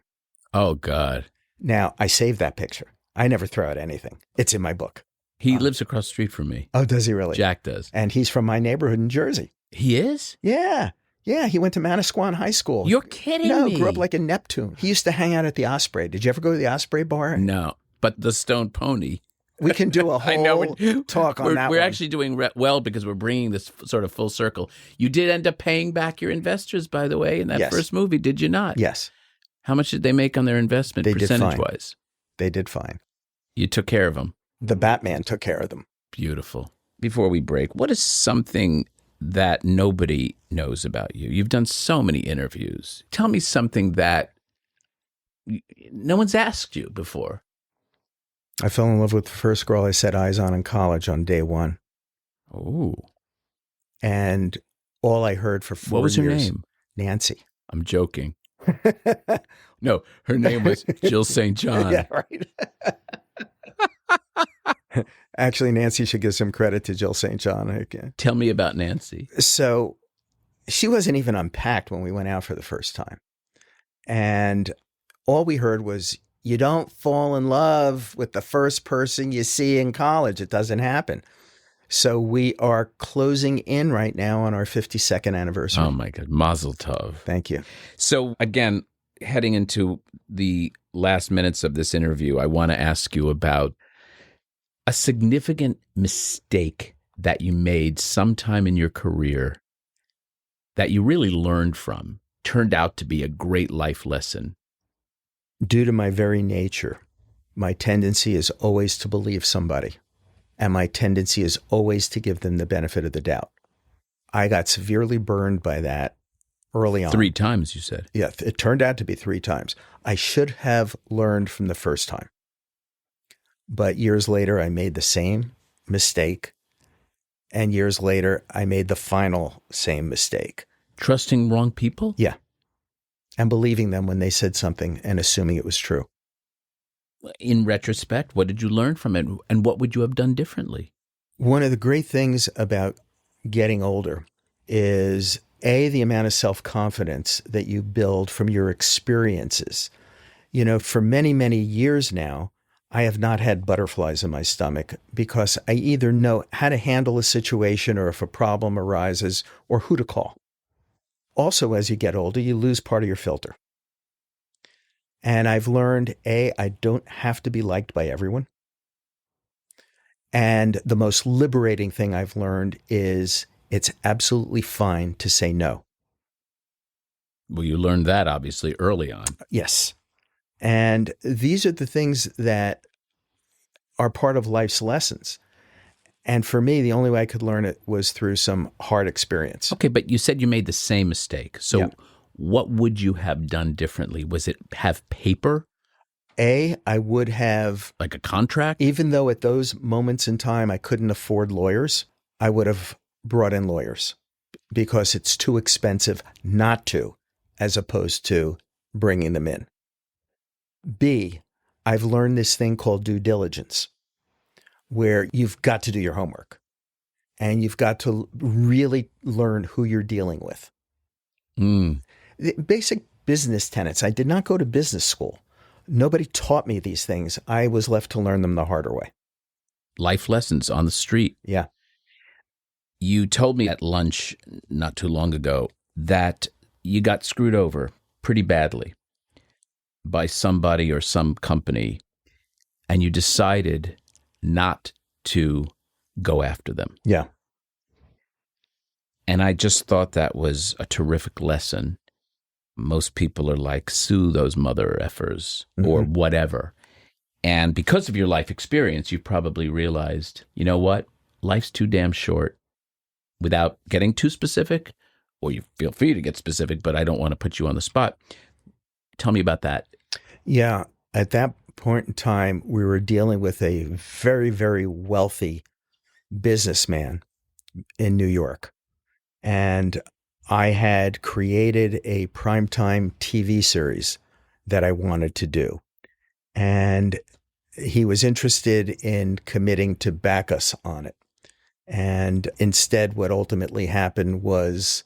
B: Oh, God.
C: Now, I saved that picture. I never throw out anything. It's in my book.
B: He lives across the street from me.
C: Oh, does he really?
B: Jack does.
C: And he's from my neighborhood in Jersey.
B: He is?
C: Yeah. Yeah, he went to Manasquan High School.
B: You're kidding me.
C: No, grew up like in Neptune. He used to hang out at the Osprey. Did you ever go to the Osprey bar?
B: No, but the Stone Pony.
C: We can do a whole talk on that
B: We're
C: one.
B: actually doing well because we're bringing this sort of full circle. You did end up paying back your investors, by the way, in that first movie, did you not?
C: Yes.
B: How much did they make on their investment percentage-wise?
C: They did fine.
B: You took care of them.
C: The Batman took care of them.
B: Beautiful. Before we break, what is something that nobody knows about you? You've done so many interviews. Tell me something that no one's asked you before.
C: I fell in love with the first girl I set eyes on in college on day one.
B: Oh.
C: And all I heard for 4 years.
B: What was her name?
C: Nancy.
B: I'm joking. No, her name was Jill St. John.
C: Yeah, right. Actually, Nancy should give some credit to Jill St. John. Again.
B: Tell me about Nancy.
C: So she wasn't even unpacked when we went out for the first time. And all we heard was, you don't fall in love with the first person you see in college. It doesn't happen. So we are closing in right now on our 52nd anniversary.
B: Oh, my God. Mazel tov.
C: Thank you.
B: So, again, heading into the last minutes of this interview, I want to ask you about a significant mistake that you made sometime in your career that you really learned from, turned out to be a great life lesson.
C: Due to my very nature, my tendency is always to believe somebody, and my tendency is always to give them the benefit of the doubt. I got severely burned by that early on.
B: 3 times, you said.
C: Yeah, it turned out to be 3 times. I should have learned from the first time. But years later, I made the same mistake. And years later, I made the final same mistake.
B: Trusting wrong people?
C: Yeah. And believing them when they said something and assuming it was true.
B: In retrospect, what did you learn from it? And what would you have done differently?
C: One of the great things about getting older is, A, the amount of self-confidence that you build from your experiences. You know, for many, many years now, I have not had butterflies in my stomach because I either know how to handle a situation or if a problem arises or who to call. Also, as you get older, you lose part of your filter. And I've learned, A, I don't have to be liked by everyone. And the most liberating thing I've learned is it's absolutely fine to say no.
B: Well, you learned that obviously early on.
C: Yes. And these are the things that are part of life's lessons. And for me, the only way I could learn it was through some hard experience.
B: Okay, but you said you made the same mistake. So
C: Yeah.
B: What would you have done differently? Was it have paper?
C: A, I would have,
B: Like a contract?
C: even though at those moments in time I couldn't afford lawyers, I would have brought in lawyers because it's too expensive not to, as opposed to bringing them in. B, I've learned this thing called due diligence, where you've got to do your homework and you've got to really learn who you're dealing with. The basic business tenets. I did not go to business school. Nobody taught me these things. I was left to learn them the harder way.
B: Life lessons on the street.
C: Yeah.
B: You told me at lunch not too long ago that you got screwed over pretty badly by somebody or some company, and you decided not to go after them.
C: Yeah.
B: And I just thought that was a terrific lesson. Most people are like, sue those mother effers or whatever. And because of your life experience, you probably realized, you know what? Life's too damn short. Without getting too specific, or you feel free to get specific, but I don't want to put you on the spot. Tell me about that.
C: Yeah. At that point in time, we were dealing with a very, very wealthy businessman in New York. And I had created a primetime TV series that I wanted to do. And he was interested in committing to back us on it. And instead, what ultimately happened was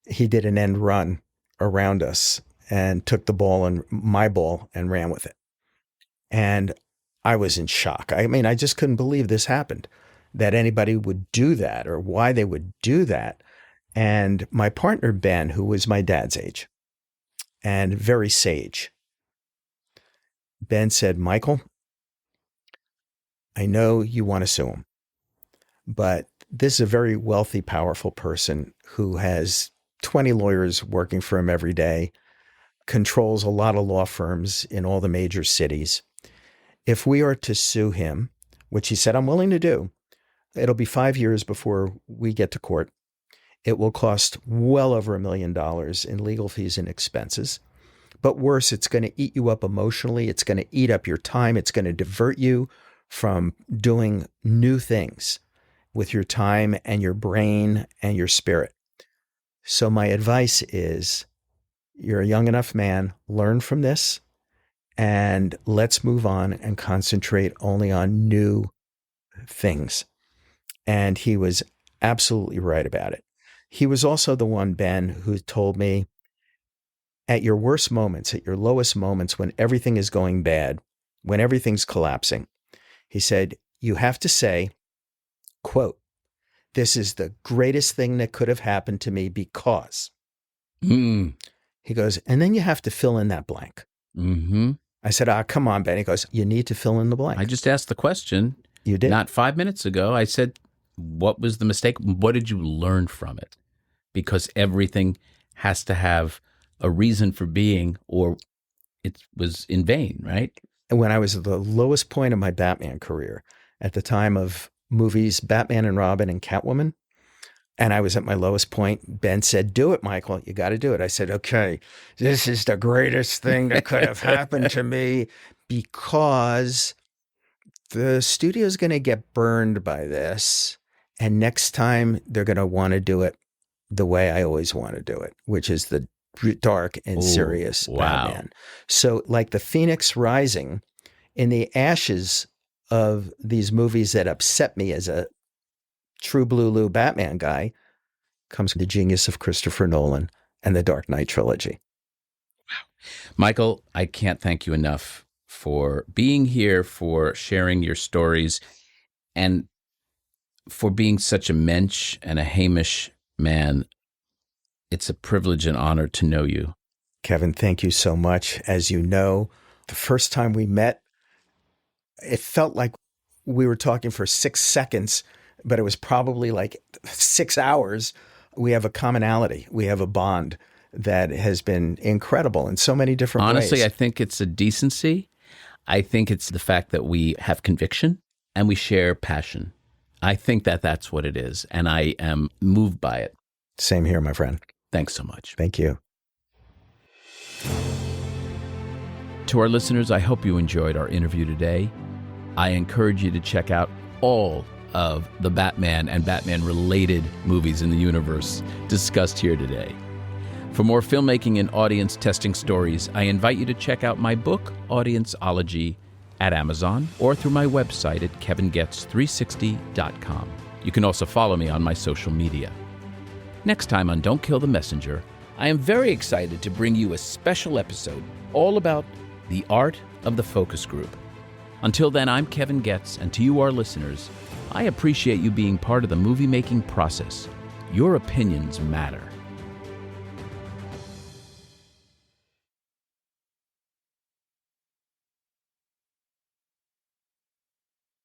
C: he did an end run around us and took the ball and my ball and ran with it. And I was in shock. I mean, I just couldn't believe this happened, that anybody would do that or why they would do that. And my partner, Ben, who was my dad's age and very sage, Ben said, Michael, I know you want to sue him, but this is a very wealthy, powerful person who has 20 lawyers working for him every day, controls a lot of law firms in all the major cities. If we are to sue him, which he said I'm willing to do, it'll be 5 years before we get to court. It will cost well over $1 million in legal fees and expenses. But worse, it's going to eat you up emotionally. It's going to eat up your time. It's going to divert you from doing new things with your time and your brain and your spirit. So my advice is, you're a young enough man, learn from this, and let's move on and concentrate only on new things. And he was absolutely right about it. He was also the one, Ben, who told me, at your worst moments, at your lowest moments, when everything is going bad, when everything's collapsing, he said, you have to say, quote, "This is the greatest thing that could have happened to me because." He goes, and then you have to fill in that blank.
B: Mm-hmm.
C: I said, come on, Ben. He goes, you need to fill in the blank.
B: I just asked the question.
C: You did.
B: Not 5 minutes ago. I said, what was the mistake? What did you learn from it? Because everything has to have a reason for being, or it was in vain, right?
C: And when I was at the lowest point of my Batman career, at the time of movies Batman and Robin and Catwoman, and I was at my lowest point, Ben said, do it, Michael. You got to do it. I said, okay, this is the greatest thing that could have happened to me because the studio's going to get burned by this. And next time they're going to want to do it the way I always want to do it, which is the dark and serious Batman. So like the Phoenix Rising, in the ashes of these movies that upset me as a true blue Batman guy, comes the genius of Christopher Nolan and the Dark Knight trilogy.
B: Wow. Michael, I can't thank you enough for being here, for sharing your stories, and for being such a mensch and a Hamish man. It's a privilege and honor to know you.
C: Kevin, thank you so much. As you know, the first time we met, it felt like we were talking for 6 seconds, but it was probably like 6 hours. We have a commonality. We have a bond that has been incredible in so many different ways.
B: Honestly, I think it's a decency. I think it's the fact that we have conviction and we share passion. I think that that's what it is, and I am moved by it.
C: Same here, my friend.
B: Thanks so much.
C: Thank you.
B: To our listeners, I hope you enjoyed our interview today. I encourage you to check out all of the Batman and Batman-related movies in the universe discussed here today. For more filmmaking and audience testing stories, I invite you to check out my book, Audienceology, at Amazon or through my website at kevingoetz360.com. You can also follow me on my social media. Next time on Don't Kill the Messenger, I am very excited to bring you a special episode all about the art of the focus group. Until then, I'm Kevin Goetz, and to you, our listeners, I appreciate you being part of the movie-making process. Your opinions matter.